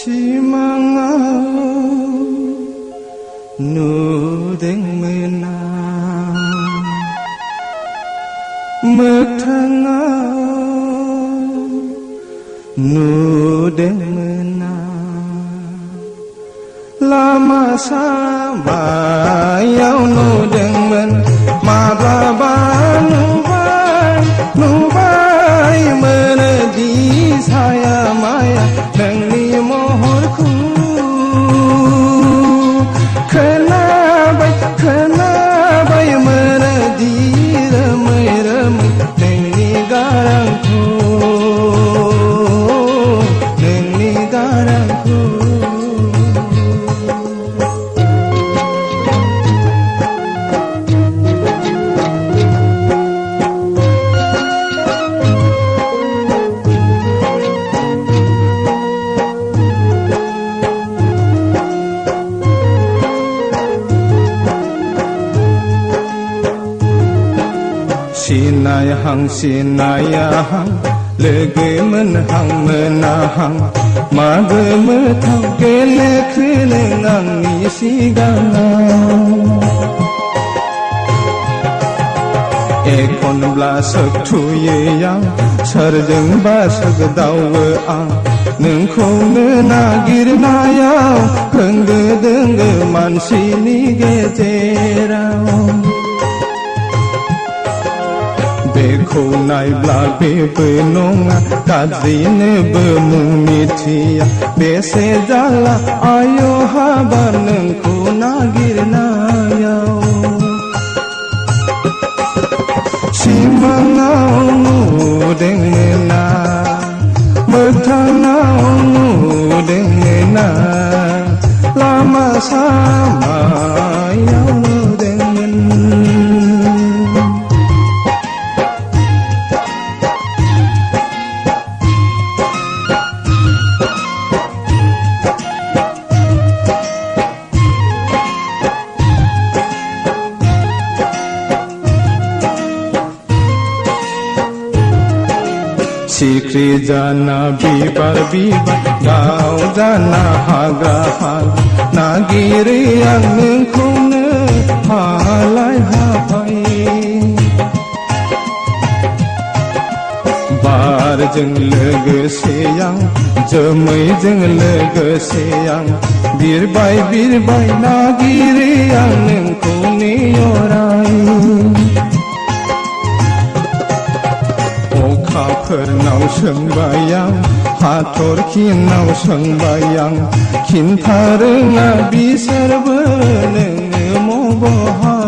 Simangaw nudeng menang Mektangaw nudeng menang Lama sama yaw nudeng men Mababa nubai menedi saya maya Nengni mohorku Kenabai menedi remai-remai Nengni garangku Nengni garangku Sinayahang Lege menhang menahang Mage metang Kele kelengang isi gangang Ekon blasak tuye yang Sarjeng basak dawe ang Nengkau menagir nayau Hengge-dengge mansini gejerau Beko nai bla bebe nonga Kadzine bemumitiya Bese jala ayo habar nengku nagir nayau Simangaw nudeng nena Mektangaw nudeng nena Lama sama yaw nudeng nena Sikri jana bibar Gau jana hagra hal Nagiri yang nengkune halai hapai Bar jeng legese yang Jemai jeng legese yang Birbai nagiri yang nengkune orai Pernau sembayang Hator kinau sembayang Kintarenga bisar beneng moboha